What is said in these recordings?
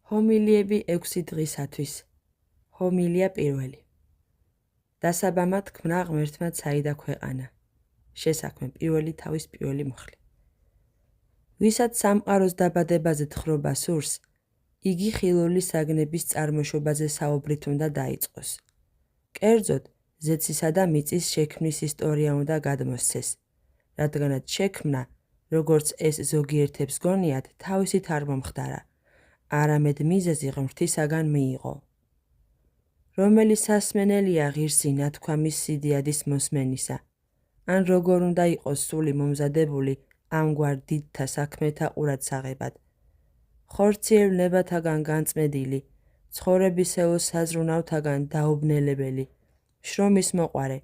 ჰომილიები 6 დღისათვის. ჰომილია პირველი. დასაბამად ქმნა ღმერთმა ცაიდა ქვეყანა. შესაქმე პირველი თავის პირველი მოხლი. ვისაც სამყაროს დაბადებაზე თხრობა სურს, იგი ხილული საგნების წარმოშობაზე საუბრით უნდა დაიწყოს. კერძოდ, ზეცისა და მიწის შექმნის ისტორია უნდა გადმოსცეს, რადგანაც შექმნა, როგორც ეს ზოგიერთებს გონიათ, თავისით არ მომხდარა, არამედ მიზეზი ღმრთისაგან მიიღო. რომელი სასმენელია ღირსი ნათქვამის სიდიადის მოსმენისა, ან როგორ უნდა იყოს სული მომზადებული ამგვარ დიდთა საქმეთა ყურადსაღებად. ხორციელ ნებათაგან განწმედილი, ცხოვრებისეულ საზრუნავთაგან დაუბნელებელი, შრომის მოყვარე,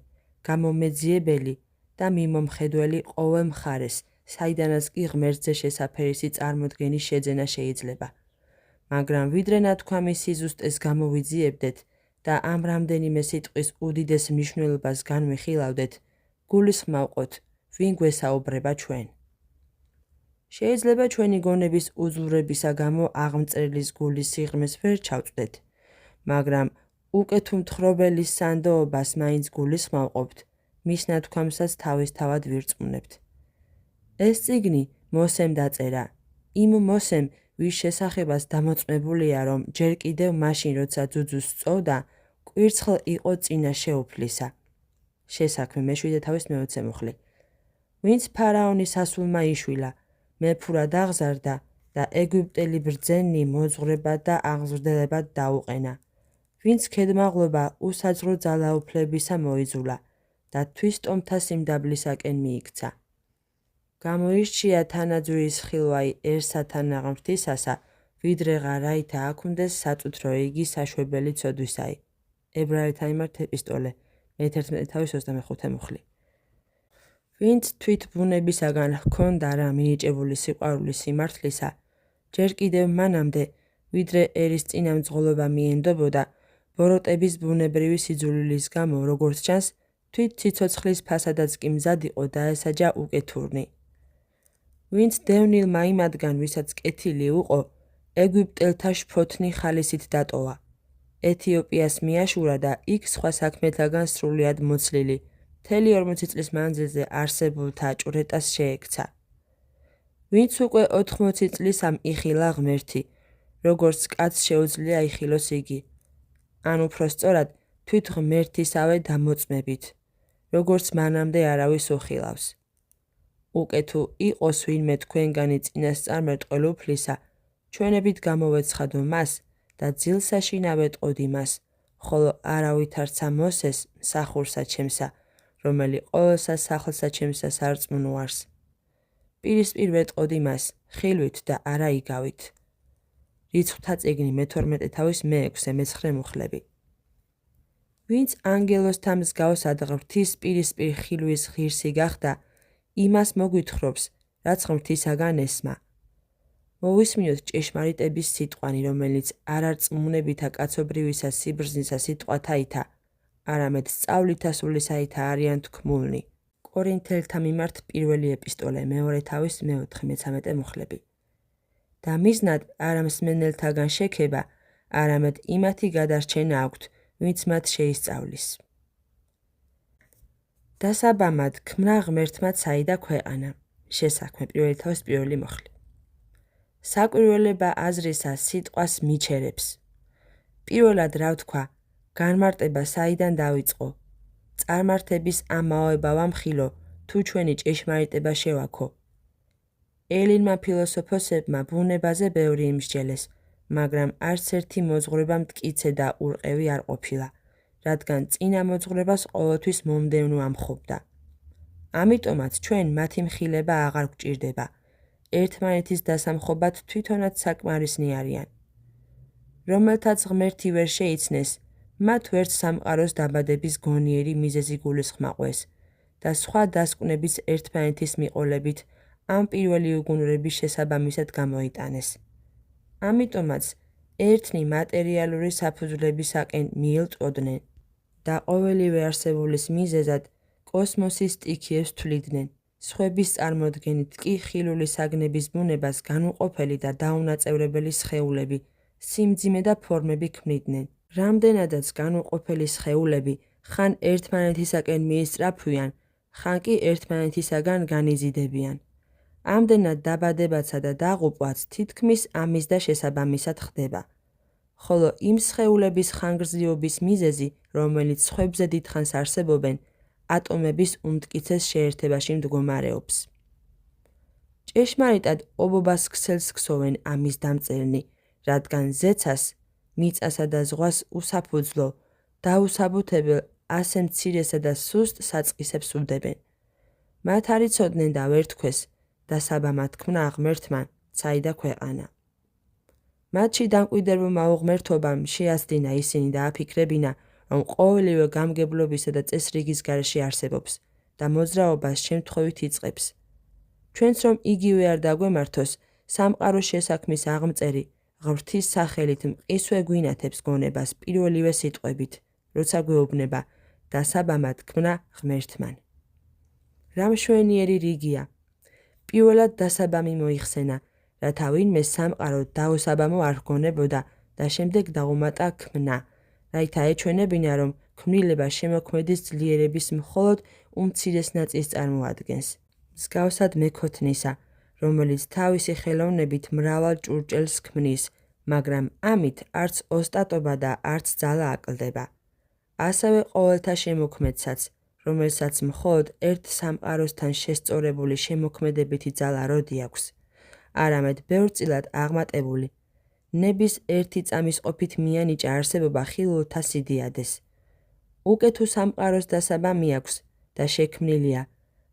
გამომეძიებელი და მიმომხედველი ყოველ მხარეს, საიდანაც კი ღმერთზე შესაფერისი წარმოდგენის შეძენა შეიძლება. მაგრამ ვიდრე ნათქვამის სიზუსტეს გამოვიძიებდეთ და ამ რამდენიმე სიტყვის უდიდეს მნიშვნელობას განვიხილავდეთ, გულისხმავყოთ, ვინ გვესაუბრება ჩვენ. შეიძლება ჩვენი გონების უძლურებისა გამო აღმწერლის გულის სიღრმეს ვერ ჩავწვდეთ, მაგრამ უკეთ უმთხრობელის სანდოობას მაინც გულისხმავყოფთ, მის ნათქვამსაც თავისთავად ვირწმუნებთ. ეს წიგნი მოსემ დაწერა, იმ მოსემ, ვის შესახებას დამოწმებულია, რომ ჯერ კიდევ მაშინ, როცა ძუძუს სწოვდა, კვირცხლ იყო წინა შეუფლისა. შესაქმე მე-7 მოხლი. ვინც ფარაონის ასულმა იშვილა, მეფურად აღზარდა და ეგვიპტელი ბრძენი მოძღვრებად და აღზრდებად დაუყენა. ვინც ქედმაღლობა უსაძრო ძალაუფლებისა მოიძულა და თვის ტომთა სიმდაბლისაკენ მიიქცა. გამოირჩია თანაძვრის ხილვაიერსათან ღმრთისასა, ვიდრე ღარაითა აქუნდეს საწუთრო იგი საშვებელი ცოდვისაი. ებრაელთა მიმართ ეპისტოლე, მე-11 მოხლი. ვინც თვით ბუნებისაგან ჰქონდა რა მინიჭებული სიყვარულის სიმართლისა, ჯერ კიდევ მანამდე, ვიდრე ერის წინამძღოლობა მიენდობოდა, ბოროტების ბუნებრივი სიძულილის გამო, როგორც ჩანს, თვით ციცოცხლის ფასადაც კი მზად იყო დაესაჯა უკეთურნი. ვინც დევნილმა იმადგან, ვისაც კეთილი უყო, ეგვიპტელთა შფოთნი ხალისით დატოვა. ეთიოპიას მიაშურა და იქ სხვა საქმეთაგან სრულიად მოცლილი, მთელი 40 წლის მანძილზე არსებულთა ჭვრეტას შეექცა. ვინც უკვე 80 წლისამ იხილა ღმერთი, როგორც კაცს შეუძლია იხილოს იგი, ან უფრო სწორად, თვით ღმერთისავე დამოწმებით, როგორც მანამდე არავის უხილავს. უკე თუ იყოს ვინმე თქვენგანი წინასწარმეტყველ უფლისა, ჩვენებით გამოვეცხადო მას და ძილსაში ნავეტყოდ იმას, ხოლო არავითარცა მოსეს მსახურსა ჩემსა, რომელი ყოველსა სახლსა ჩემსა სარწმუნოარს. პირისპირ ვეტყოდ იმას, ხილვით და არა იგავით. რიცხვთა წიგნი მე-12 მოხლები. ვინც ანგელოსთა მსგავსად ღმრთის პირისპირ ხილვის ღირსი გახდა, იმას მოგვითხრობს, რაც ღმრთისაგან ესმა. მოვისმინოთ ჭეშმარიტების სიტყვანი, რომელიც არ არწმუნებითა კაცობრივისა სიბრძნისა სიტყვათაითა, არამედ სწავლითა სულისაითა არიან თქმულნი. კორინთელთა მიმართ პირველი ეპისტოლე, მე-4 მოხლები. და მიზნად არა მსმენელთაგან შექება, არამედ იმათი გადარჩენა აქვთ, ვინც მათ შეისწავლის. დასაბამად ქმნა ღმერთმა ცაიდა ქვეყანა. შესაქმე პირველი მოხლი. საკვირველება აზრისა სიტყვას მიჩერებს. პირველად რა ვთქვა, განმარტება საიდან დავიწყო. წარმართების ამაოება ვამხილო, თუ ჩვენი ჭეშმარიტება შევაქო. ელინმა ფილოსოფოსებმა ბუნებაზე ბევრი იმსჯელეს, მაგრამ არც ერთი მოძღვრება მტკიცე და ურყევი არ ყოფილა, რადგან წინა მოძღვრებას ყოველთვის მომდევნო ამხობდა. ამიტომაც ჩვენ მათი მხილება აღარ გვჭირდება, ერთმანეთის დასამხობად თვითონაც საკმარისნი არიან. რომელთაც ღმერთი ვერ შეიცნეს, მათ ვერც სამყაროს დაბადების გონიერი მიზეზი გულისხმაყვეს და სხვა დასკვნების ერთმანეთის მიყოლებით ამ პირველი უგუნურების შესაბამისად გამოიტანეს. ამიტომაც ერთნი მატერიალური საფუძვლებისაკენ მიელტვოდნენ და ყოველივე არსებულის მიზეზად კოსმოსის სტიქიებს თვლიდნენ, სხვების წარმოდგენით კი ხილული საგნების ბუნებას განუყოფელი და დაუნაწევრებელი სხეულები, სიმძიმე და ფორმები ქმნიდნენ. რამდენადაც განუყოფელი სხეულები ხან ერთმანეთისაკენ მიისწრაფვიან, ხან კი ერთმანეთისაგან განიზიდებიან. ამდენად დაბადებაცა და დაღუპვაც თითქმის ამის და შესაბამისად ხდება. ხოლო იმ სხეულების ხანგრძლივობის მიზეზი, რომელიც სხვებზე დიდხანს არსებობენ, ატომების უმტკიცეს შეერთებაში მდგომარეობს. ჭეშმარიტად ობობას ქსელს ქსოვენ ამის დამწერნი, რადგან ზეცას, მიწასა და ზღვას უსაფუძვლო, დაუსაბუთებელ ასე მცირესა და სუსტ საწყისებს უდებენ. მათ არ იცოდნენ და ვერ თქვეს, დასაბამად თქმნა ღმერთმა, ცაიდა ქვეყანა. მათში დამკვიდრებულმა უღმერთობამ შეაცდინა ისინი და აფიქრებინა, რომ ყოველივე გამგებლობისა და წესრიგის გარეშე არსებობს და მოძრაობას შემთხვევით იწყებს. ჩვენც რომ იგივე არ დაგვემართოს, სამყაროს შესაქმნის აღმწერი ღმრთის სახელით მყისვე გვინათებს გონებას პირველივე სიტყვებით, როცა გვეუბნება დასაბამად თქმნა ღმერთმან. რა მშვენიერი რიგია! პირველად დასაბამი მოიხსენა, რათა ვინმე სამყარო დაუსაბამო არ ჰგონებოდა და შემდეგ დაუმატა ქმნა, რათა ეჩვენებინა, რომ ქმნილება შემოქმედის ძლიერების მხოლოდ უმცირეს ნაწილს წარმოადგენს. მსგავსად მექოთნისა, რომელიც თავისი ხელოვნებით მრავალ ჭურჭელს ქმნის, მაგრამ ამით არც ოსტატობა და არც ძალა აკლდება. ასევე ყოველთა შემოქმედსაც, რომელსაც მხოლოდ ერთ სამყაროსთან შესწორებული შემოქმედებითი ძალა როდი აქვს, არამედ ბევრწილად აღმატებული, ნების ერთი წამის ყოფით მიანიჭა არსებობა ხილულთა სიდიადეს. უკვე თუ სამყაროს დასაბამი აქვს და შექმნილია,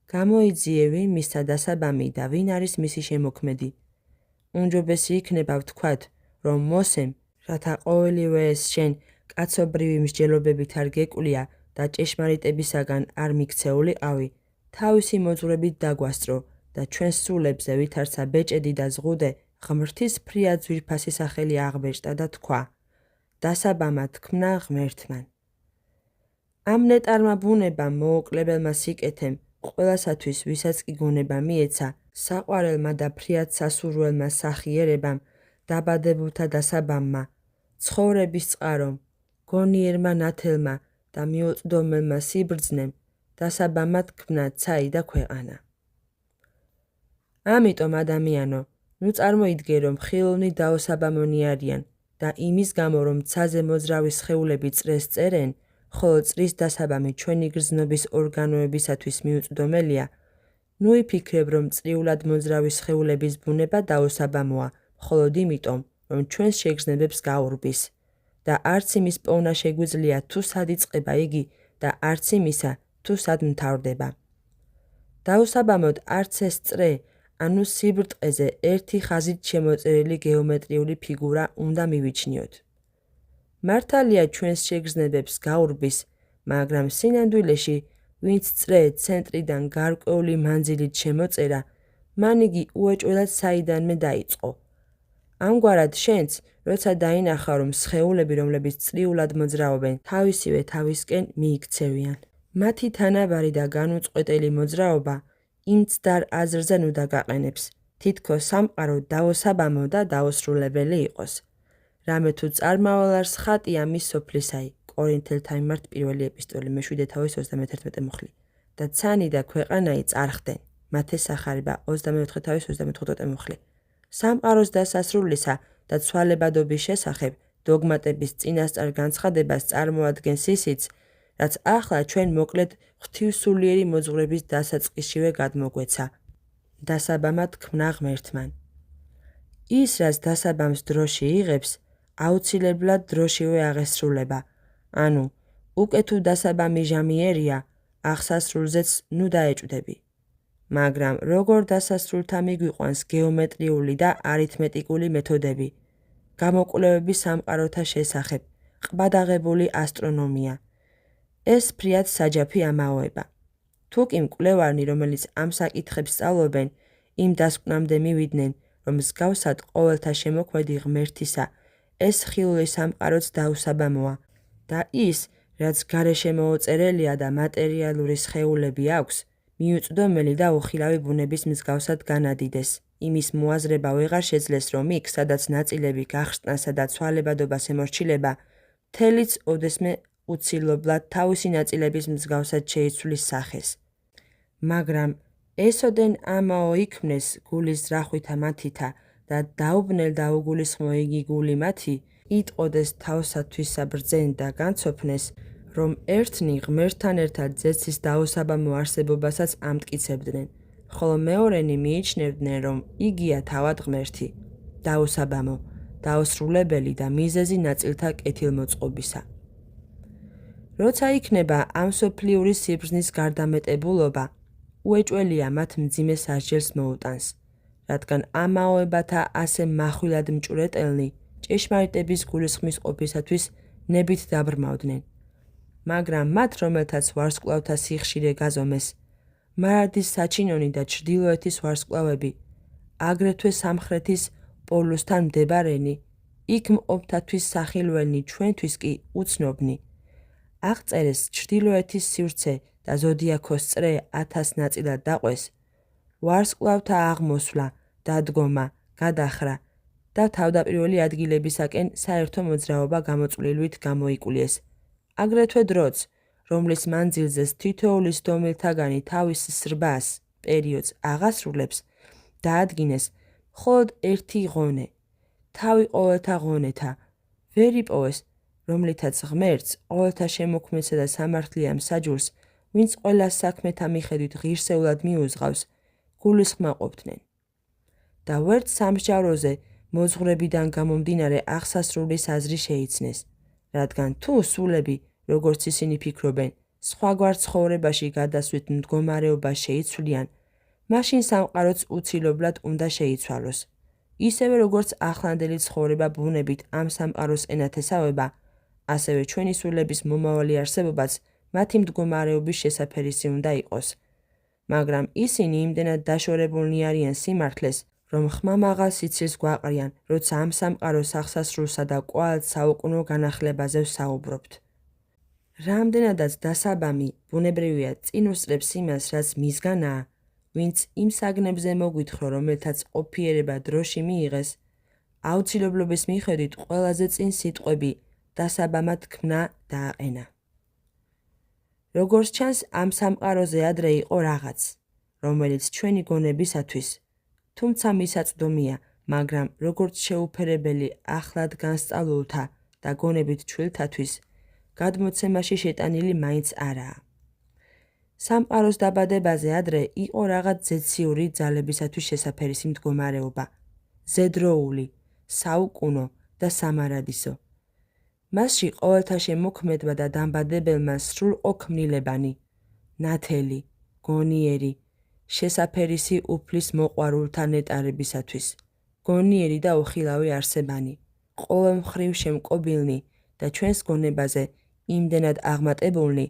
გამოიძიე ვინ მისცა დასაბამი და ვინ არის მისი შემოქმედი. უმჯობესი იქნება ვთქვათ, რომ მოსემ, რათა ყოველივე ეს შენ კაცობრივი მსჯელობებით არ გეკვლია და ჭეშმარიტებისაგან არ მიქცეულიყავი, თავისი მოძღვრებით დაგვასწრო და ჩვენს სულებზე ვითარცა ბეჭედი და ზღუდე ღმრთის ფრიად ძვირფასი სახელი აღბეჭდა და თქვა, დასაბამად თქმნა ღმერთმან. ამ ნეტარმა ბუნებამ მოუკლებელმა სიკეთემ, ყველასათვის ვისაც კი გონება მიეცა, საყვარელმა და ფრიად სასურველმა სახიერებამ, დაბადებულთა დასაბამმა, ცხოვრების წყარომ, გონიერმა ნათელმა და მიუწვდომელმა სიბრძნემ, დასაბამად ქმნა ცაიდა ქვეყანა. ამიტომ ადამიანო, ნუ წარმოიდგე, რომ ხილოვნი დაუსაბამონი არიან და იმის გამო, რომ ცაზე მოძრავი სხეულები წრეს წერენ, ხოლო წრის დასაბამი ჩვენი გრძნობის ორგანოებისათვის მიუწვდომელია, ნუ იფიქრებ, რომ წრიულად მოძრავი სხეულების ბუნება დაუსაბამოა, მხოლოდ იმიტომ, რომ ჩვენს შეგრძნებებს გაურბის და არც იმის პოვნა შეგვიძლია თუ სად იწყება იგი და არც იმისა თუ სად მთავრდება. დაუსაბამოდ არც ეს წრე, ანუ სიბრტყეზე ერთი ხაზით შემოწერილი გეომეტრიული ფიგურა უნდა მივიჩნიოთ. მართალია ჩვენს შეგრძნებებს გაურბის, მაგრამ სინამდვილეში, ვინც წრე ცენტრიდან გარკვეული მანძილით შემოწერა, მან იგი უეჭველად საიდანმე დაიწყო. ამგვარად შენც, როცა დაინახა, რომ სხეულები, რომლებიც წრიულად მოძრაობენ, თავისივე თავისკენ მიიქცევიან. მათი თანაბარი და განუწყვეტელი მოძრაობა იმ ცდარ აზრზე ნუ დაგაყენებს, თითქოს სამყარო დაუსაბამო და დაუსრულებელი იყოს. რამე თუ წარმავალარს ხატია მის სოფლისაი, კორინთელთა მიმართ პირველი ეპისტოლე მე-7:31 მუხლი და ცანი და ქვეყანაი წარხდნენ, მათეს სახარება 24:34 მუხლი. სამყაროს დასასრულისა და ცვალებადობის შესახებ დოგმატების წინასწარ განცხადებას წარმოადგენს ისიც, რაც ახლა ჩვენ მოკლედ ღვთივსულიერი მოძღვრების დასაწყისშივე გადმოგვეცა. დასაბამად თქმნა ღმერთმან. ის, რაც დასაბამს დროში იღებს, აუცილებლად დროშივე აღესრულება, ანუ, უკვე თუ დასაბამი ჟამიერია, აღსასრულზეც ნუ დაეჭვდები. მაგრამ როგორ დასასრულთა მიგვიყვანს გეომეტრიული და არითმეტიკული მეთოდები, გამოკვლევები სამყაროთა შესახებ, ყბადაღებული ასტრონომია. ეს ფრიად საჯაფი ამაოება. თუ კი მკვლევარნი, რომელიც ამ საკითხებს სწავლობენ, იმ დასკვნამდე მივიდნენ, რომ მსგავსად ყოველთა შემოქმედი ღმერთისა, ეს ხილული სამყაროც დაუსაბამოა და ის, რაც გარეშე მოუწერელია და მატერიალური სხეულები აქვს, მიუწვდომელი და უხილავი ბუნების მსგავსად განადიდეს, იმის მოაზრება ვეღარ შეძლეს, რომ იქ, სადაც ნაწილები გახსნასა და ცვალებადობას ემორჩილება, მთელიც ოდესმე უცილებლად თავისი ნაწილების მსგავსად შეიცვლის სახეს. მაგრამ ესოდენ ამაო იქმნეს გულის ზრახვითა მათითა და დაუბნელ დაუგულისხმო იგი გული მათი, იტყოდეს თავსათვისა ბრძენ და განცოფნეს, რომ ერთნი ღმერთთან ერთად ზეცის დაუსაბამო არსებობასაც ამტკიცებდნენ, ხოლო მეორენი მიიჩნევდნენ, რომ იგია თავად ღმერთი, დაუსაბამო, დაუსრულებელი და მიზეზი ნაწილთა კეთილმოწყობისა. როცა იქნება ამ სოფლიური სიბრძნის გარდამეტებულობა, უეჭველია მათ მძიმე სასჯელს მოუტანს, რადგან ამაოებათა ასე מחვილად მჭვრეტელნი ჭეშმარიტების გულისხმის ყოფისათვის ნებით დაბრმავდნენ. მაგრამ მათ, რომელთაც ვარსკვლავთა სიხშირე გაზომეს, მარადის საჩინონი და ჩრდილოეთის ვარსკვლავები, აგრეთვე სამხრეთის პოლუსთან მდებარენი, იქ მყოფთათვის სახილველნი ჩვენთვის კი უცნობნი. აღწერეს ჩრდილოეთის სივრცე და ზოდიაქოს წრე 1000 ნაწილად დაყვეს, ვარსკვლავთა აღმოსვლა, დადგომა, გადახრა და თავდაპირველი ადგილებისაკენ საერთო მოძრაობა გამოწვლილვით გამოიკულიეს. აგრეთვე დროც, რომლის მანძილზეც თითოეული სდომილთაგანი თავის სრბას პერიოდს აღასრულებს, დაადგინეს მხოლოდ ერთი ღონე, თავი ყოველთა ღონეთა, ვერ იპოვეს, რომლითაც ღმერთს, ყოველთა შემოქმედსა და სამართლიან მსაჯულს, ვინც ყველა საქმეთა მიხედვით ღირსეულად მიუძღავს, გულისხმაყოფდნენ. და ვერც სამსჯავროზე მოძღვრებიდან გამომდინარე აღსასრულის აზრი შეიცნეს, რადგან თუ სულები, როგორც ისინი ფიქრობენ, სხვაგვარ ცხოვრებაში გადასვლით მდგომარეობას შეიცვლიან, მაშინ სამყაროც უცილებლად უნდა შეიცვალოს. ისევე როგორც ახლანდელი ცხოვრება ბუნებით ამ სამყაროს ენათესავება, ასევე ჩვენი სულების მომავალი არსებობაც მათი მდგომარეობის შესაფერისი უნდა იყოს. მაგრამ ისინი იმდენად დაშორებულნი არიან სიმართლეს, რომ ხმამაღალ სიცილს გვაყრიან, როცა ამ სამყაროს აღსასრულსა და კვალთ საუკუნო განახლებაზე ვსაუბრობთ. რამდენადაც დასაბამი, ბუნებრივია წინ უსწრებს იმას, რაც მისგანაა, ვინც იმ საგნებზე მოგვითხრო, რომელთაც ყოფიერება დროში მიიღეს, აუცილებლობის მიხედვით ყველაზე წინ სიტყვები დასაბამად ქმნა და აყენა. როგორც ჩანს, ამ სამყაროზე ადრე იყო რაღაც, რომელიც ჩვენი გონებისათვის, თუმცა მისაწვდომია, მაგრამ როგორც შეუფერებელი ახლად განსწავლულთა და გონებით ჩვილთათვის, გადმოცემაში შეტანილი მაინც არაა. სამყაროს დაბადებაზე ადრე იყო რაღაც ზეციური ძალებისათვის შესაფერისი მდგომარეობა, ზედროული, საუკუნო და სამარადისო. მასში ყოველთა შემოქმედმა და დამბადებელმა სრულყო ქმნილებანი, ნათელი, გონიერი, შესაფერისი უფლის მოყვარულთა ნეტარებისათვის, გონიერი და უხილავი არსებანი, ყოველმხრივ შემკობილნი და ჩვენს გონებაზე იმდენად აღმატებულნი,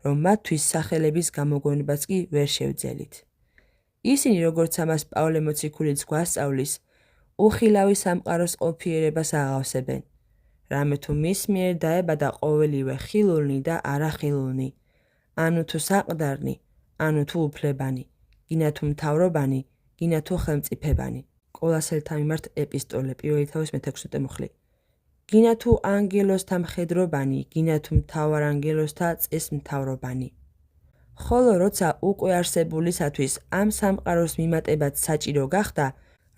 რომ მათთვის სახელების გამოგონებას კი ვერ შევძელით. ისინი, როგორც ამას პავლე მოციქულიც გვასწავლის, უხილავი სამყაროს ყოფიერებას აღავსებენ, რამე თუ მის მიერ დაებადა ყოველივე ხილულნი და არახილულნი, ანუ თუ საყდარნი, ანუ თუ უფლებანი, გინა თუ მთავრობანი, გინა თუ ხელმწიფებანი. კოლასელთა მიმართ ეპისტოლე, 1 თავის მე-16 მუხლი. გინა თუ ანგელოსთა მხედრობანი, გინა თუ მთავარანგელოსთა წესმთავრობანი. ხოლო როცა უკვე არსებულისათვის ამ სამყაროს მიმატებაც საჭირო გახდა,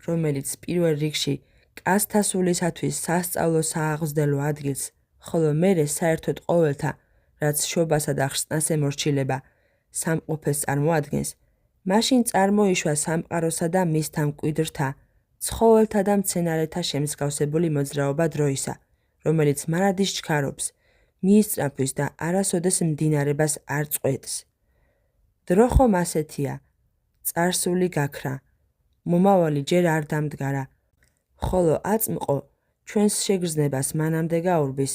რომელიც პირველ რიგში კაცთა სულისათვის სასწავლო სააღზრდელო ადგილს, ხოლო მერე საერთოდ ყოველთა, რაც შობასა და ხსნას ემორჩილება, სამყოფელს წარმოადგენს, მაშინ წარმოიშვა სამყაროსა და მისთა მკვიდრთა, ცხოველთა და მცენარეთა შემსგავსებული მოძრაობა დროისა, რომელიც მარადის ჩქარობს, მიისწრაფვის და არასოდეს მდინარებას არ წყვეტს. დრო ხომ ასეთია, წარსული გაქრა, მომავალი ჯერ არ დამდგარა, ხოლო აწმყო ჩვენს შეგრძნებას მანამდე გაურბის,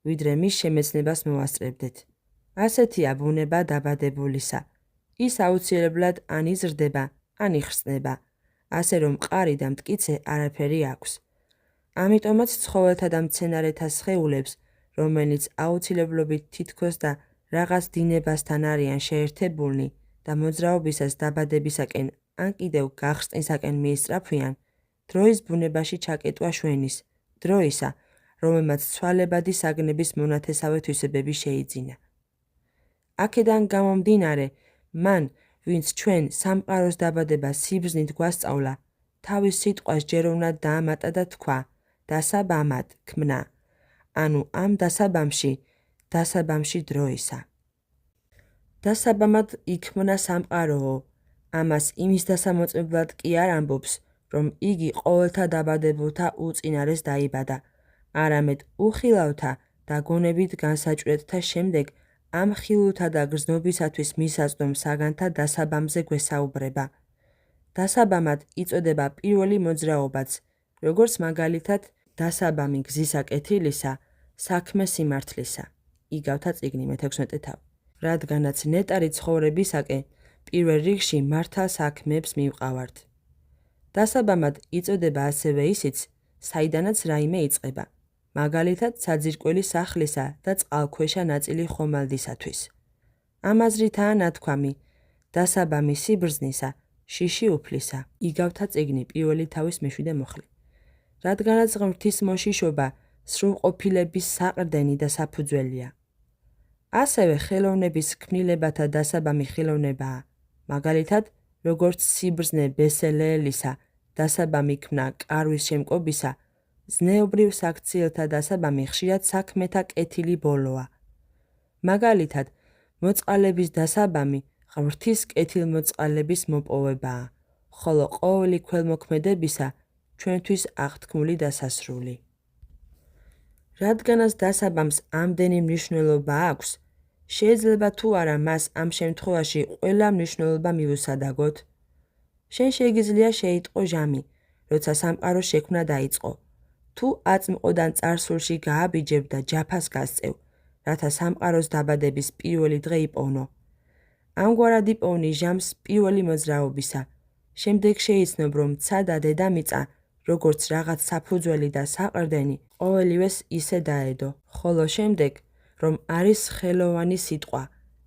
ვიდრე მის შემეცნებას მოვასწრებდეთ. ასეთია ბუნება დაბადებულისა, ის აუცილებლად ან იზრდება, ან იხსნება, ასე რომ მყარი და მტკიცე არაფერი აქვს. ამიტომაც ცხოველთა და მცენარეთა სხეულებს, რომელიც აუცილებლობით თითქოს და რაღაც დინებასთან არიან შეერთებულნი და მოძრაობისას დაბადებისაკენ ან კიდევ გახსნისაკენ მიისწრაფვიან, დროის ბუნებაში ჩაკეტვა შვენის, დროისა, რომელმაც ცვალებადი საგნების მონათესავე თვისებები შეიძინა. აქედან გამომდინარე, მან, ვინც ჩვენ სამყაროს დაბადება სიბრძნით გვასწავლა, თავის სიტყვას ჯერ უნდა დაამატა და თქვა, დასაბამად, ქმნა, ანუ ამ დასაბამში დროისა. დასაბამად იქმნა სამყაროო, ამას იმის დასამოწმებლად კი არ ამბობს, რომ იგი ყოველთა დაბადებულთა უწინარეს დაიბადა, არამედ უხილავთა და გონებით განსაჭვრეთთა შემდეგ ამ ხილულთა და გრძნობისათვის მისაწვდომ საგანთა დასაბამზე გვესაუბრება. დასაბამად იწოდება პირველი მოძრაობაც, როგორც მაგალითად დასაბამი გზისა კეთილისა, საქმე სიმართლისა. იგავთა წიგნი მე-16 თავი. რადგანაც ნეტარი ცხოვრებისაკენ პირველ რიგში მართალ საქმეებს მივყავართ. დასაბამად იწოდება ასევე ისიც, საიდანაც რაიმე იწყება, მაგალითად საძირკველი სახლისა და წყალქვეშა ნაწილი ხომალდისათვის. ამ აზრითაა ნათქვამი, დასაბამი სიბრძნისა, შიში უფლისა. იგავთა წიგნი პირველი თავის მე-7 მოხლე. რადგანაც ღმრთის მოშიშობა სრულყოფილების საყრდენი და საფუძველია. ასევე ხელოვნების ქმნილებათა დასაბამი ხელოვნებაა, მაგალითად, როგორც სიბრძნე ბესელეელისა, დასაბამი ქმნა კარვის შემკობისა, ზნეობრივ საქციელთა დასაბამი ხშირად საქმეთა კეთილი ბოლოა. მაგალითად, მოწყალების დასაბამი ღმრთის კეთილმოწყალების მოპოვებაა, ხოლო ყოველი ქველმოქმედებისა ჩვენთვის აღთქმული დასასრული. რადგანაც დასაბამს ამდენი მნიშვნელობა აქვს, შეიძლება თუ არა მას ამ შემთხვევაში ყველა მნიშვნელობა მივუსადაგოთ? შენ შეგიძლია შეიტყო ჟამი, როცა სამყაროს შექმნა დაიწყო. თუ აწმყოდან წარსულში გააბიჯებ და ჯაფას გასწევ, რათა სამყაროს დაბადების პირველი დღე იპოვნო. ამგვარად იპოვნი ჟამს პირველი მოძრაობისა. შემდეგ შეიცნობ, რომ ცა და დედამიწა, როგორც რაღაც საფუძველი და საყრდენი, ყოველივეს ისე დაედო, ხოლო შემდეგ, რომ არის ხელოვანი სიტყვა,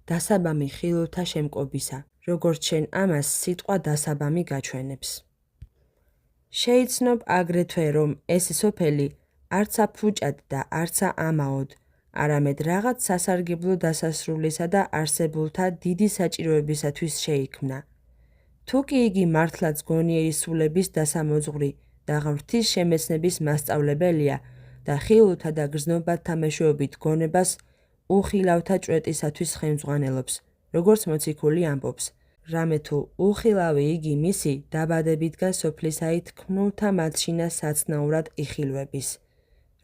დასაბამი ხილულთა შემკობისა, როგორც შენ ამას სიტყვა დასაბამი გაჩვენებს. შეიცნობ აგრეთვე, რომ ეს სოფელი არცა ფუჭად და არცა ამაოდ, არამედ რაღაც სასარგებლო დასასრულისა და არსებულთა დიდი საჭიროებისათვის შეიქმნა. თუ კი იგი მართლაც გონიერი სულების დასამოძღვრი და ღმრთის შემეცნების მასწავლებელია და ხილულთა და გრძნობათა მეშვეობით გონებას უხილავთა ჭვრეტისათვის ხელმძღვანელობს, როგორც მოციქული ამბობს, რამე თუ უხილავი იგი მისი დაბადებიდან სოფლისაით ქმნულთა მათშინა საცნაურად იხილვების.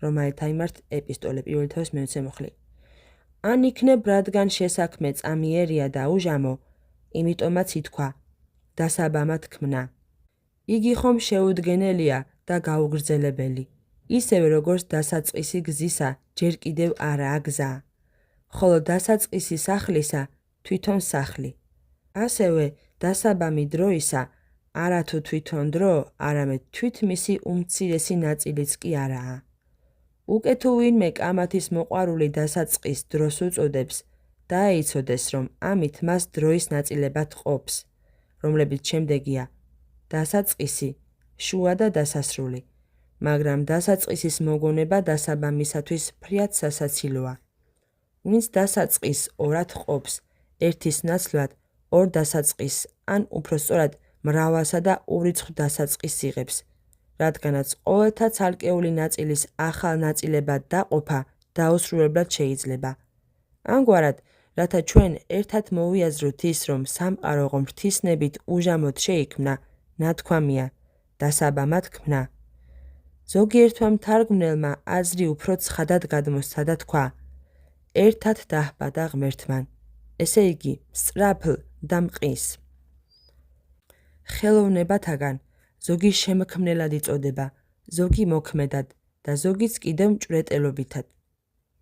რომაელთა მიმართ ეპისტოლე 1 თავის მე-20 მოხლე. ან იქნებ რადგან შესაქმე წამიერია და უჟამო, იმიტომაც ითქვა, დასაბამად ქმნა. იგი ხომ შეუდგენელია და გაუგრძელებელი, ისევე როგორც დასაწყისი გზისა ჯერ კიდევ არაა გზა, ხოლო დასაწყისი სახლისა თვითონ სახლი. ასევე დასაბამი დროისა არა თუ თვითონ დრო, არამედ თვით მისი უმცირესი ნაწილიც კი არაა. უკე თუ ვინმე კამათის მოყვარული დასაწყის დროს უწოდებს, დაეიცოდეს, რომ ამით მას დროის ნაწილებად ყოფს, რომლებიც შემდეგია დასაწყისი, შუა და დასასრული, მაგრამ დასაწყისის მოგონება დასაბამისათვის ფრიად სასაცილოა. ვინც დასაწყის ორად ყოფს, ერთის ნაცვლად ორ დასაწყის, ან უფრო სწორად მრავალსა და ურიცხვ დასაწყის იღებს, რადგანაც ყოველთა ცალკეული ნაწილის ახალ ნაწილებად დაყოფა დაუსრულებლად შეიძლება. ამგვარად, რათა ჩვენ ერთად მოვიაზროთ ის, რომ სამყარო ღმრთისნებით უჟამოდ შეიქმნა, ნათქვამია, დასაბამად ქმნა. ზოგიერთმა მთარგმნელმა აზრი უფრო ცხადად გადმოსცა და თქვა, ერთად დაჰბადა ღმერთმან, ესე იგი, სწრაფლ და მყის. ხელოვნებათაგან ზოგი შემქმნელად იწოდება, ზოგი მოქმედად და ზოგიც კიდევ მჭვრეტელობითად.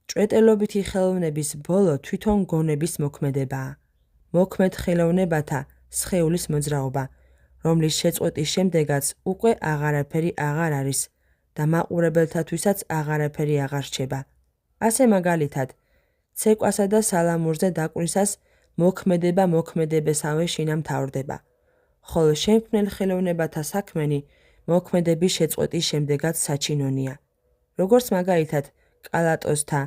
მჭვრეტელობითი ხელოვნების ბოლო თვითონ გონების მოქმედებაა. მოქმედ ხელოვნებათა სხეულის მოძრაობა, რომლის შეწყვეტის შემდეგაც უკვე აღარაფერი აღარ არის და მაყურებელთათვისაც აღარაფერი აღარ რჩება. ასე მაგალითად, ცეკვასა და სალამურზე დაკვრისას მოქმედება მოქმედებესავე შინამთავრდება, ხოლო შემქმნელ ხელოვნებათა საქმენი მოქმედების შეწყვეტის შემდეგაც საჩინონია. როგორც მაგალითად კალატოსთა,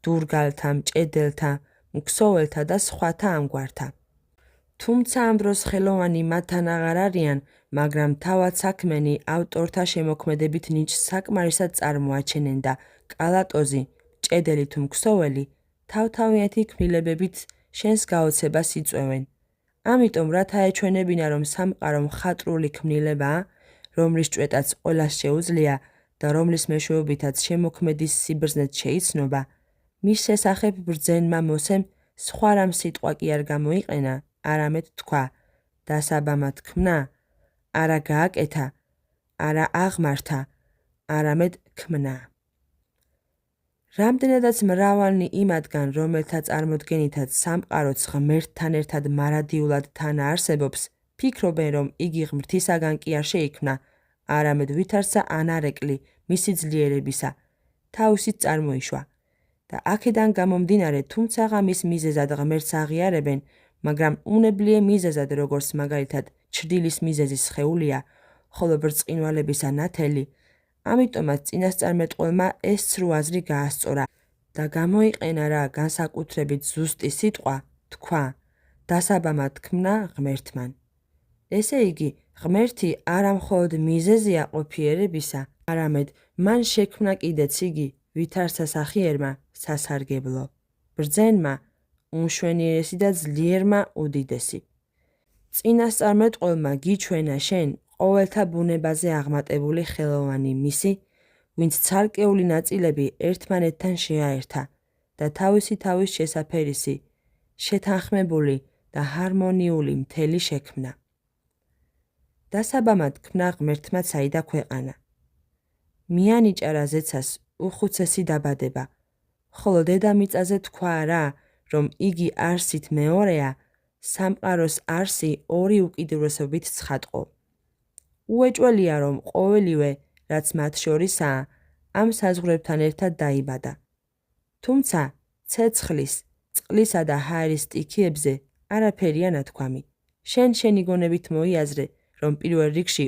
დურგალთა, მჭედელთა, მქსოველთა და სხვათა ამგვართა. თუმცა ამ დროს ხელოვანი მათთან აღარ არიან, მაგრამ თავად საქმენი ავტორთა შემოქმედებით ნიჭს საკმარისად წარმოაჩენენ და კალატოზი, მჭედელი თუ მქსოველი თავთავიანთი ქმნილებებით შენს გაოცებას იწვევენ. ამიტომ რათა ეჩვენებინა, რომ სამყარო მხატვრული ქმნილებაა, რომლის ჭვეტაც ყველას შეუძლია და რომლის მეშვეობითაც შემოქმედის სიბრძნეც შეიცნობა, მის შესახებ ბრძენმა მოსემ სხვა რამ სიტყვა კი არ გამოიყენა, არამედ თქვა, დასაბამად ქმნა, არა გააკეთა, არა აღმართა, არამედ ქმნა. რამდენადაც მრავალნი იმათგან, რომელთა წარმოდგენითაც სამყაროც ღმერთთან ერთად მარადიულად თან არსებობს, ფიქრობენ, რომ იგი ღმრთისაგან კი არ შეიქმნა, არამედ ვითარცა ანარეკლი მისი ძლიერებისა, თავისით წარმოიშვა. და აქედან გამომდინარე, თუმცაღა მის მიზეზად ღმერთს აღიარებენ, მაგრამ უნებლიე მიზეზად, როგორც მაგალითად ჩრდილის მიზეზის სხეულია, ხოლო ბრწყინვალებისა ნათელი, ამიტომაც წინასწარმეტყველმა ეს ცრუ აზრი გაასწორა და გამოიყენა რა განსაკუთრებით ზუსტი სიტყვა, თქვა, დასაბამად ქმნა ღმერთმან. ესე იგი, ღმერთი არა მხოლოდ მიზეზია ყოფიერებისა, არამედ მან შექმნა კიდეც იგი, ვითარცა სახიერმა სასარგებლო, ბრძენმა უმშვენიერესი და ძლიერმა უდიდესი. წინასწარმეტყველმა გიჩვენა შენ ყოველთა ბუნებაზე აღმატებული ხელოვანი მისი, ვინც ცალკეული ნაწილები ერთმანეთთან შეაერთა და თავისი თავის შესაფერისი, შეთანხმებული და ჰარმონიული მთელი შექმნა. დასაბამად ქმნა ღმერთმა ცაიდა ქვეყანა. მიანიჭარა ზეცას უხუცესი დაბადება, ხოლო დედამიწაზე თქვა რა, რომ იგი არსით მეორეა, სამყაროს არსი ორი უკიდურესობით ცხადყო. უეჭველია, რომ ყოველივე, რაც მათ შორისაა, ამ საზღვრებთან ერთად დაიბადა. თუმცა ცეცხლის, წყლისა და ჰაერის სტიქიებზე არაფერია ნათქვამი. შენ შენი გონებით მოიაზრე, რომ პირველ რიგში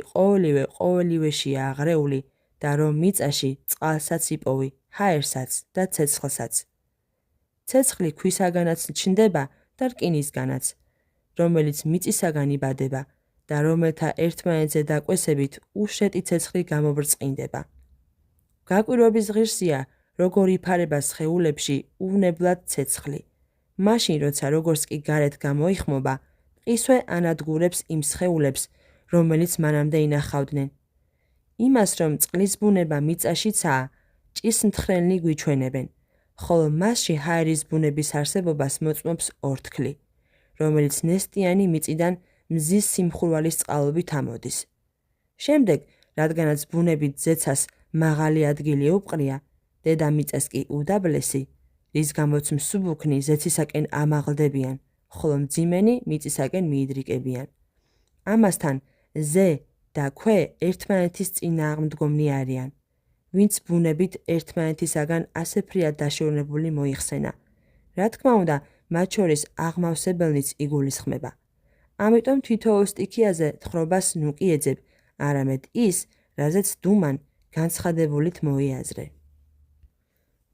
ყოველივეშია აღრეული და რომ მიწაში წყალსაც იპოვი, ჰაერსაც და ცეცხლსაც. ცეცხლი ქვისაგანაც ჩნდება და რკინისგანაც, რომელიც მიწისაგან იბადება და რომელთა ერთმანეთზე დაკვესებით უშეტი ცეცხლი გამობრწყინდება. გაკვირვების ღირსია, როგორ იფარება სხეულებში უვნებლად ცეცხლი. მაშინ, როცა როგორც კი გარეთ გამოიხმობა, მყისვე ანადგურებს იმ სხეულებს, რომელიც მანამდე ინახავდნენ. იმას, რომ წყლის ბუნება მიწაშიცაა, ჭისმთხრელნი გვიჩვენებენ, ხოლო მასში ჰაერის ბუნების არსებობას მოწმობს ორთქლი, რომელიც ნესტიანი მიწიდან მზის სიმხურვალის წყალობით ამოდის. შემდეგ, რადგანაც ბუნებით ზეცას მაღალი ადგილი ეუპყრია, დედამიწას კი უდაბლესი, რის გამოც მსუბუქნი ზეცისაკენ ამაღლდებიან, ხოლო მძიმენი მიწისაკენ მიიდრიკებიან. ამასთან, ზე და ქვე ერთმანეთის წინააღმდგომნი არიან, ვინც ბუნებით ერთმანეთისაგან ასე ფრიად დაშორებული მოიხსენა. რა თქმა უნდა, მათ შორის აღმავსებელნიც იგულისხმება. ამიტომ თითოეულ სტიქიაზე თხრობას ნუ კი ეძებ, არამედ ის, რაზეც დუმან განცხადებულით მოიაზრე.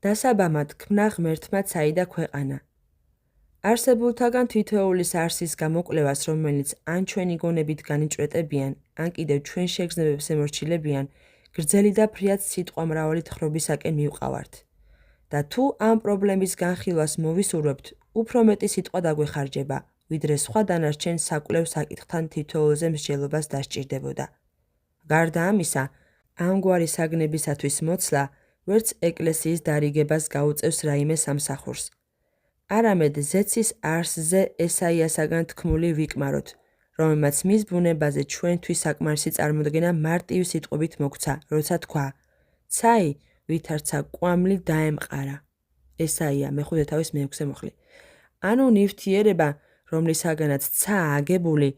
დასაბამად ქმნა ღმერთმა ცაიდა ქვეყანა. არსებულთაგან თითოეულის არსის გამოკვლევას, რომელიც ან ჩვენი გონებით განიჭვრეტებიან, ან კიდევ ჩვენ შეგრძნებებს ემორჩილებიან, გრძელი და ფრიად სიტყვა მრავალი თხრობისაკენ მივყავართ. და თუ ამ პრობლემის განხილვას მოვისურვებთ, უფრო მეტი სიტყვა დაგვეხარჯება, ვიდრე სხვა დანარჩენ საკვლევ საკითხთან თითოეულზე მსჯელობას დასჭირდებოდა. გარდა ამისა, ამგვარი საგნებისათვის მოცლა ვერც ეკლესიის დარიგებას გაუწევს რაიმე სამსახურს. არამედ ზეცის არსზე ესაიასაგან თქმული ვიკმაროთ, რომელმაც მის ბუნებაზე ჩვენთვის საკმარისი წარმოდგენა მარტივი სიტყვებით მოგცა, როცა თქვა: ცაი ვითარცა კვამლი დაემყარა. ესაია მე-5:6 მოხლი. ანუ ნივთიერება, რომლისაგანაც ცა აგებული,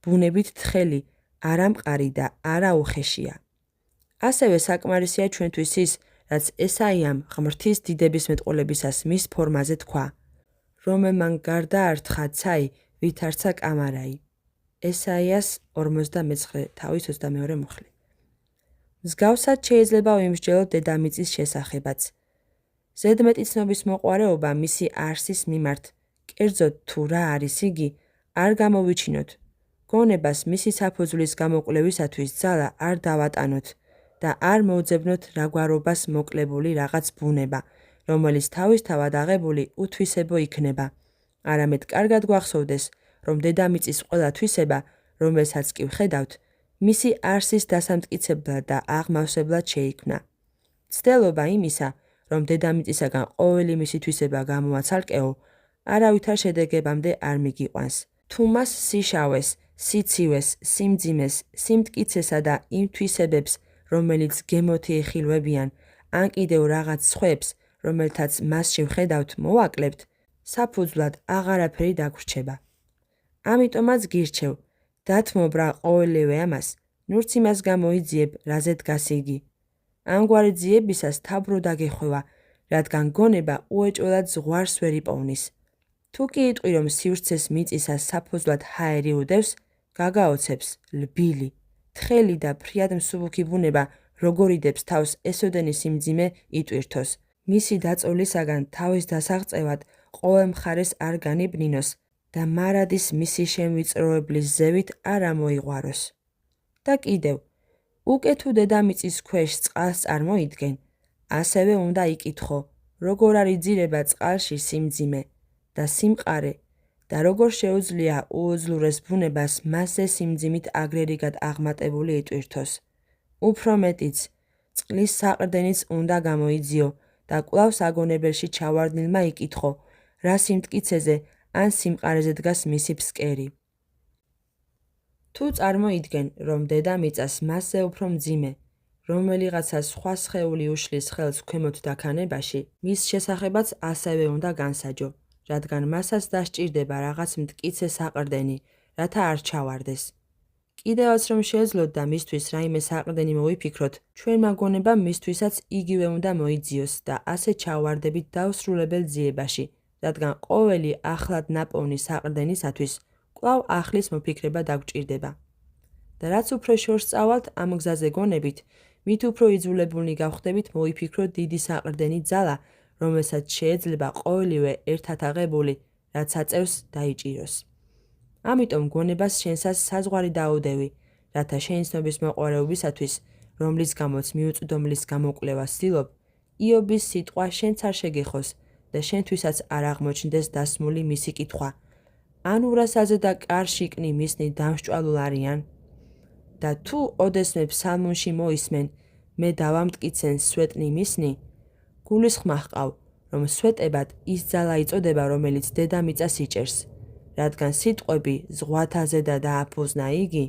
ბუნებით თხელი, არამყარი და არაუხეშია. ასევე საკმარისია ჩვენთვის ის, რაც ესაიამ ღმრთის დიდების მეტყოლებისას მის ფორმაზე თქვა, რომელმან გარდაარტყა ცაი, ვითარცა კამარაი. ესაიას 49 თავის 22 მუხლი. მსგავსად შეიძლება ვიმსჯელოთ დედამიწის შესახებაც. ზედმეტი ცნობის მოყვარეობა მისი არსის მიმართ, კერძოდ თუ რა არის იგი, არ გამოვიჩინოთ. გონებას მისი საფუძვლის გამოკვლევისათვის ძალა არ დავატანოთ და არ მოვძებნოთ რაგვარობას მოკლებული რაღაც ბუნება, რომელიც თავისთავად აღებული უთვისებო იქნება. არამედ კარგად გვახსოვდეს, რომ დედამიწის ყველა თვისება, რომელსაც კი ვხედავთ, მისი არსის დასამტკიცებლად და აღმავსებლად შეიქმნა. ცდელობა იმისა, რომ დედამიწისაგან ყოველი მისი თვისება გამოაცალკეო, არავითარ შედეგებამდე არ მიგიყვანს. თუ მას სიშავეს, სიცივეს, სიმძიმეს, სიმტკიცესა და იმ თვისებებს, რომელიც გემოთი ეხილვებიან, ან კიდევ რაღაც სხვებს, რომელთაც მასში ვხედავთ, მოვაკლებთ, საფუძვლად აღარაფერი დაგვრჩება. ამიტომაც გირჩევ, დათმობრა ყოველივე ამას, ნურც იმას გამოიძიებ, რაზე დგას იგი. ამგვარი ძიებისას თავბრო დაგეხვევა, რადგან გონება უეჭველად ზღვარს ვერ იპოვნის. თუ კი იტყვი, რომ სივრცეს მიწისას საფუძვლად ჰაერი უდევს, გაგაოცებს ლბილი, თხელი და ფრიად მსუბუქი ბუნება, როგორ იდებს თავს ესოდენი სიმძიმე იტვირთოს. მისი დაწოლისაგან თავის დასაღწევად ყოველ მხარეს არ განიბნინოს და მარადის მისი შემვიწროებლის ზევით არ ამოიღვაროს. და კიდევ, უკე თუ დედამიწის ქვეშ წყალს წარმოიდგენ, ასევე უნდა იკითხო, როგორ არის ძირება წყალში სიმძიმე და სიმყარე და როგორ შეუძლია უოძლურეს ბუნებას მასზე სიმძიმით აგრერიგად აღმატებული იტვირთოს. უფრო მეტიც, წყლის საყრდენიც უნდა გამოიძიო და კვლავ საგონებელში ჩავარდნილმა იკითხო, რა სიმტკიცეზე ან სიმყარეზე დგას მისი ფსკერი. თუ წარმოიდგენ, რომ დედამიწას მასზე უფრო მძიმე, რომელიღაცა სხვა სხეული უშლის ხელს ქვემოთ დაქანებაში, მის შესახებაც ასევე უნდა განსაჯო, რადგან მასაც დასჭირდება რაღაც მტკიცე საყრდენი, რათა არ ჩავარდეს. კიდევაც რომ შეეძლოთ და მისთვის რაიმე საყრდენი მოვიფიქროთ, ჩვენმა გონებამ მისთვისაც იგივე უნდა მოიძიოს და ასე ჩავარდებით დაუსრულებელ ძიებაში, რადგან ყოველი ახლად ნაპოვნი საყრდენისათვის კვლავ ახლის მოფიქრება დაგვჭირდება. და რაც უფრო შორს წავალთ ამ გზაზე გონებით, მით უფრო იძულებულნი გავხდებით მოვიფიქროთ დიდი საყრდენი ძალა, რომელსაც შეიძლება ყოველივე ერთად აღებული, რაც აწევს დაიჭიროს. ამიტომ გონებას შენსას საზღვარი დაუდევი, რათა შენი ცნობის მოყვარეობისათვის, რომლის გამოც მიუწვდომლის გამოკვლევას ვცდილობ, იობის სიტყვა შენც არ შეგეხოს და შენთვისაც არ აღმოჩნდეს დასმული მისი კითხვა. ან ურასაზე და კარშიკნი მისნი დამსჭვალულ არიან? და თუ ოდესმე ფსალმუნში მოისმენ, მე დავამტკიცენ სვეტნი მისნი, გულისხმა ჰყავ, რომ სვეტებად ის ძალა იწოდება, რომელიც დედამიწას იჭერს, რადგან სიტყვები ზღვათაზე და დააფუძნა იგი,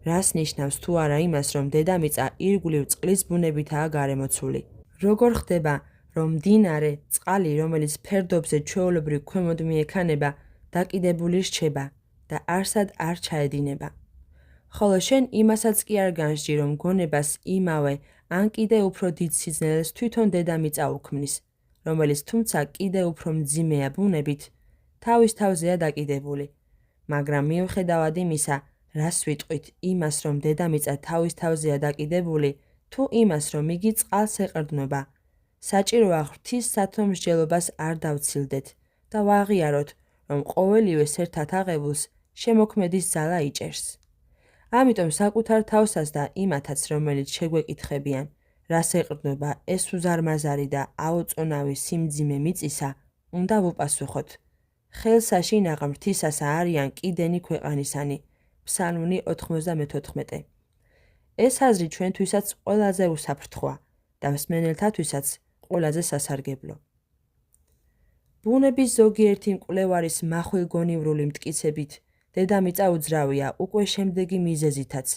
რას ნიშნავს თუ არა იმას, რომ დედამიწა ირგვლივ წყლის ბუნებითაა გარემოცული. როგორ ხდება, რომ მდინარე, წყალი, რომელიც ფერდობზე ჩვეულებრივ ქვემოთ მიექანება, დაკიდებული რჩება და არსად არ ჩაედინება. ხოლო შენ იმასაც კი არ განსჯი, რომ გონებას იმავე ან კიდე უფრო დიდ სიძნელეს თვითონ დედამიწა უქმნის, რომელიც თუმცა კიდე უფრო მძიმეა ბუნებით, თავის თავზეა დაკიდებული. მაგრამ მიუხედავად იმისა, რას ვიტყვით იმას, რომ დედამიწა თავის თავზეა დაკიდებული, თუ იმას, რომ იგი წყალს ეყრდნობა, საჭიროა ღვთის სათქმელობას არ დავცილდეთ და ვაღიაროთ, რომ ყოველივე ერთად აღებულს შემოქმედის ძალა იჭერს. ამიტომ საკუთარ თავსაც და იმათაც, რომელიც შეგვეკითხებიან, რას ეყრდნობა ეს უზარმაზარი და აუწონავი სიმძიმე მიწისა, უნდა ვუპასუხოთ. ხელსაშინაღ ღვთისასა არიან კიდენი ქვეყანისანი, ფსალმუნი 94. ეს აზრი ჩვენთვისაც ყველაზე უსაფრთხოა და მსმენელთათვისაც ყველაზე სასარგებლო. ბუნების ზოგიერთი მკვლევარის მახვილგონივრული მტკიცებით, დედამიწა უძრავია უკვე შემდეგი მიზეზითაც.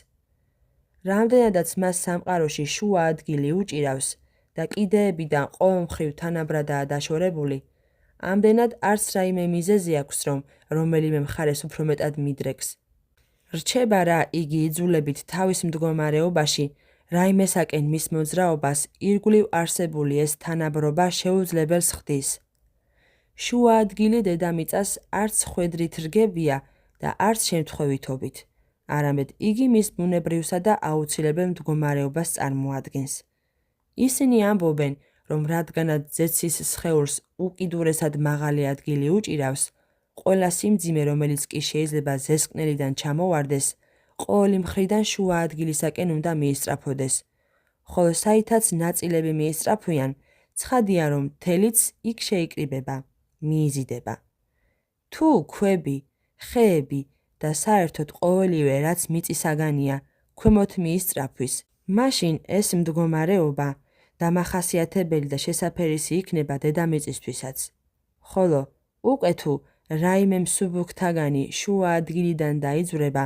რამდენადაც მას სამყაროში შუა ადგილი უჭირავს და კიდეებიდან ყოველმხრივ თანაბრადაა დაშორებული, ამდენად არც რაიმე მიზეზი აქვს, რომ რომელიმე მხარეს უფრო მეტად მიდრეკს. რჩება რა იგი იძულებით თავის მდგომარეობაში, რაიმესაკენ მის მოძრაობას ირგვლივ არსებული ეს თანაბრობა შეუძლებელს ხდის. შუა ადგილი დედამიწას არც ხვედრით რგებია და არც შემთხვევითობით, არამედ იგი მის ბუნებრივსა და აუცილებელ მდგომარეობას წარმოადგენს. ისინი ამბობენ, რომ რადგანაც ზეცის სხეულს უკიდურესად მაღალი ადგილი უჭირავს, ყველა სიმძიმე, რომელიც კი შეიძლება ზესკნელიდან ჩამოვარდეს, ყოველი მხრიდან შუა ადგილისაკენ უნდა მიისწრაფოდეს. ხოლო საითაც ნაწილები მიისწრაფვიან, ცხადია, რომ მთელიც იქ შეიკრიბება, მიიზიდება. თუ ქვები, ხეები და საერთოდ ყოველივე, რაც მიწისაგანია, ქვემოთ მიისწრაფვის, მაშინ ეს მდგომარეობა დამახასიათებელი და შესაფერისი იქნება დედამიწისთვისაც. ხოლო უკვე თუ რაიმე მსუბუქთაგანი შუა ადგილიდან დაიძვრება,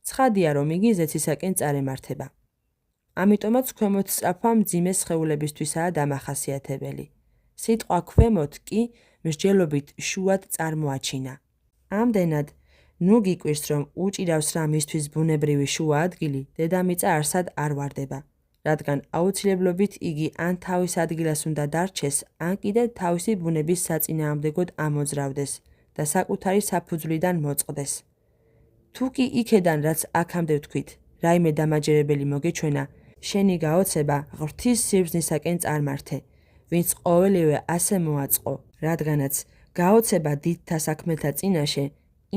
ცხადია, რომ იგი ზეცისაკენ წარემართება. ამიტომაც ქვემოთ სწრაფვა მძიმე სხეულებისთვისაა დამახასიათებელი. სიტყვა ქვემოთ კი მსჯელობით შუად წარმოაჩინა. ამდენად, ნუ გიკვირს, რომ უჭირავს რა მისთვის ბუნებრივი შუა ადგილი, დედამიწა არსად არ ვარდება, რადგან აუცილებლობით იგი ან თავის ადგილას უნდა დარჩეს, ან კიდე თავისი ბუნების საწინააღმდეგოდ ამოძრავდეს და საკუთარი საფუძვლიდან მოწყდეს. თუ კი იქედან, რაც აქამდე ვთქვით, რაიმე დამაჯერებელი მოგეჩვენა, შენი გაოცება ღვთის სიბრძნისაკენ წარმართე, ვინც ყოველივე ასე მოაწყო, რადგანაც გაოცება დიდთა საქმეთა წინაშე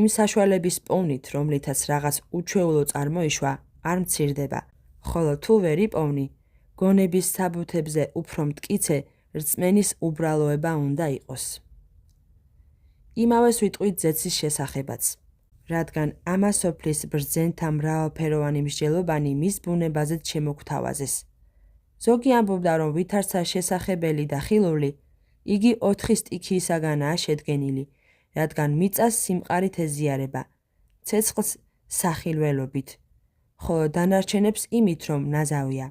იმ საშუალების პოვნით, რომლითაც რაღაც უჩვეულო წარმოიშვა, არ მცირდება, ხოლო თუ ვერ იპოვნი, გონების საბუთებზე უფრო მტკიცე რწმენის უბრალოება უნდა იყოს. იმავეს ვიტყვით ზეცის შესახებაც. რადგან ამასოფლის ბრძენთა მრავალფეროვანი მსჯელობანი მის ბუნებაზეც შემოგთავაზეს. ზოგი ამბობდა, რომ ვითარცა შესახებელი და ხილული, იგი 4 სტიქიისაგანაა შედგენილი, რადგან მიწას სიმყარით ეზიარება, ცეცხლს სახილველობით, ხოლო დანარჩენებს იმით, რომ ნაზავია.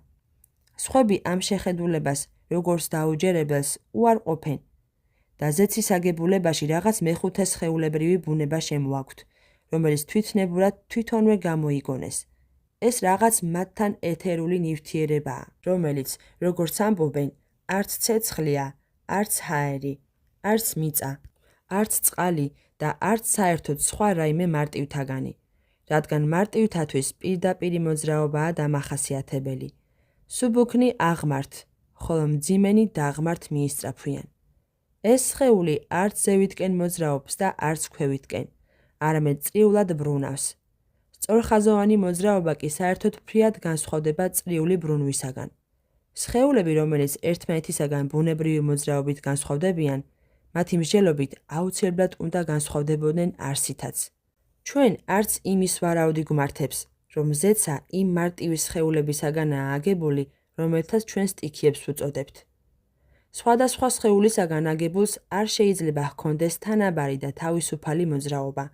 სხვები ამ შეხედულებას როგორც დაუჯერებელს უარყოფენ და ზეცის აგებულებაში რაღაც მეხუთე სხეულებრივი ბუნება შემოაქვთ, რომელიც თვითნებურად თვითონვე გამოიგონეს. ეს რაღაც მათთან ეთერული ნივთიერებაა, რომელიც, როგორც ამბობენ, არც ცეცხლია, არც ჰაერი, არც მიწა, არც წყალი და არც საერთოდ სხვა რაიმე მარტივთაგანი, რადგან მარტივთათვის პირდაპირი მოძრაობაა დამახასიათებელი. სუბუქნი აღმართ, ხოლო მძიმენი დაღმართ მიისწრაფვიან. ეს სხეული არც ზევითკენ მოძრაობს და არც ქვევითკენ, არამედ წრიულად ბრუნავს. სწორხაზოვანი მოძრაობა კი საერთოდ ფრიად განსხვავდება წრიული ბრუნვისაგან. სხეულები, რომელიც ერთმანეთისაგან ბუნებრივი მოძრაობით განსხვავდებიან, მათი მსჯელობით აუცილებლად უნდა განსხვავდებოდნენ არსითაც. ჩვენ არც იმის ვარაუდი გვმართებს, რომ ზეცა იმ მარტივი სხეულებისაგანაა აგებული, რომელთაც ჩვენ სტიქიებს ვუწოდებთ. სხვადასხვა სხეულისაგან აგებულს არ შეიძლება ჰქონდეს თანაბარი და თავისუფალი მოძრაობა,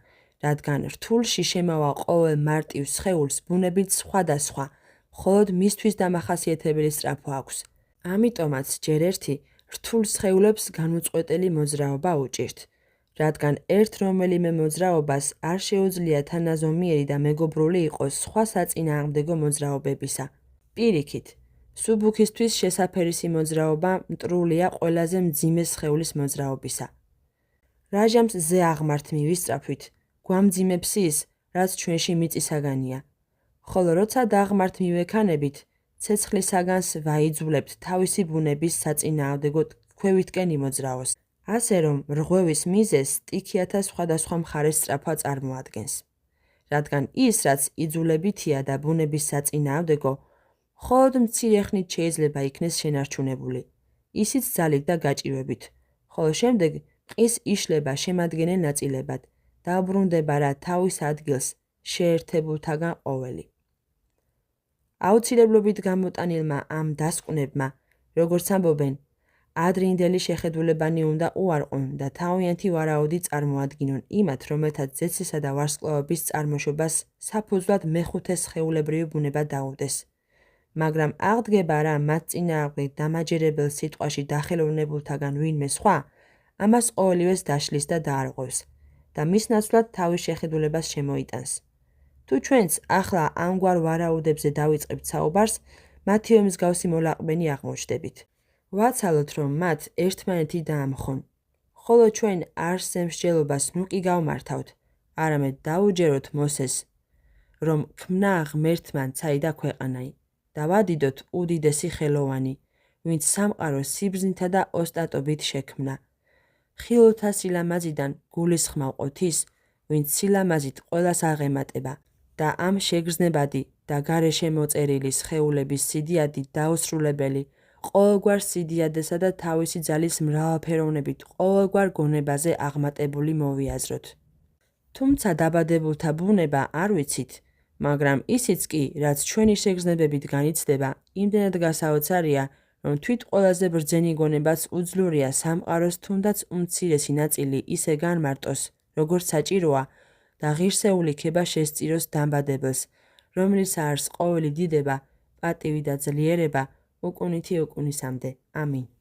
რადგან რთულში შემავალ ყოველ მარტივ სხეულს ბუნებით სხვადასხვა, მხოლოდ მისთვის დამახასიათებელი სწრაფვა აქვს. ამიტომაც ჯერ ერთი რთულ სხეულებს განუწყვეტელი მოძრაობა უჭირთ, რადგან ერთ რომელიმე მოძრაობას არ შეუძლია თანაზომიერი და მეგობრული იყოს სხვა საწინააღმდეგო მოძრაობებისა. პირიქით, სუბუქისთვის შესაფერისი მოძრაობა მტრულია ყველაზე მძიმე სხეულის მოძრაობისა. რაჟამს ზე აღმართ მივისწრაფვით, გვამძიმებს ის, რაც ჩვენში მიწისაგანია, ხოლო როცა დაღმართ მივექანებით, ცეცხლისაგანს ვაიძულებთ თავისი ბუნების საწინააღმდეგოდ ქვევითკენ იმოძრაოს. ასე რომ რღვევის მიზეზს სტიქიათა სხვადასხვა მხარეს სწრაფვა წარმოადგენს. რადგან ის, რაც იძულებითია და ბუნების საწინააღმდეგო, მხოლოდ მცირე ხნით შეიძლება იქნეს შენარჩუნებული, ისიც ძალით და გაჭირვებით, ხოლო შემდეგ ყის იშლება შემადგენელ ნაწილებად, დაუბრუნდება რა თავის ადგილს შეერთებულთაგან ყოველი. აუცილებლობით გამოტანილმა ამ დასკვნებმა, როგორც ამბობენ, ადრინდელი შეხედულებანი უნდა უარყონ და თავიანთი ვარაუდი წარმოადგინონ იმათ, რომელთაც ზეცისა და ვარსკვლავების წარმოშობას საფუძვლად მეხუთე სხეულებრივი ბუნება დაუდეს. მაგრამ აღდგება რა მათ წინააღმდეგ დამაჯერებელ სიტყვაში დახელოვნებულთაგან ვინმე სხვა, ამას ყოველივეს დაშლის და დაარღვევს და მის ნაცვლად თავის შეხედულებას შემოიტანს. თუ ჩვენც ახლა ამგვარ ვარაუდებზე დავიწყებთ საუბარს, მათივე მსგავსი მოლაყბენი აღმოჩნდებით. ვაცალოთ, რომ მათ ერთმანეთი დაამხონ, ხოლო ჩვენ არსზე მსჯელობას ნუ კი გავმართავთ, არამედ დაუჯეროთ მოსეს, რომ ქმნა ღმერთმა ცაიდა ქვეყანაი და ვადიდოთ უდიდესი ხელოვანი, ვინც სამყაროს სიბრძნითა და ოსტატობით შექმნა. ხილოთა სილამაზიდან გულისხმავყოთ ის, ვინც სილამაზით ყველას აღემატება და ამ შეგრძნებადი და გარეშე მოწერილი სხეულების სიდიადი დაუსრულებელი ყოველგვარ სიდიადესა და თავისი ძალის მრავალფეროვნებით ყოველგვარ გონებაზე აღმატებული მოვიაზროთ. თუმცა დაბადებულთა ბუნება არ ვიცით, მაგრამ ისიც კი, რაც ჩვენი შეგრძნებებით განიცდება, იმდენად გასაოცარია, რომ თვით ყველაზე ბრძენი გონებაც უძლურია სამყაროს თუნდაც უმცირესი ნაწილი ისე განმარტოს, როგორც საჭიროა და ღირსეული ქება შესწიროს დამბადებელს, რომლის არს ყოველი დიდება, პატივი და ძლიერება უკუნითი უკუნისამდე. ამინ.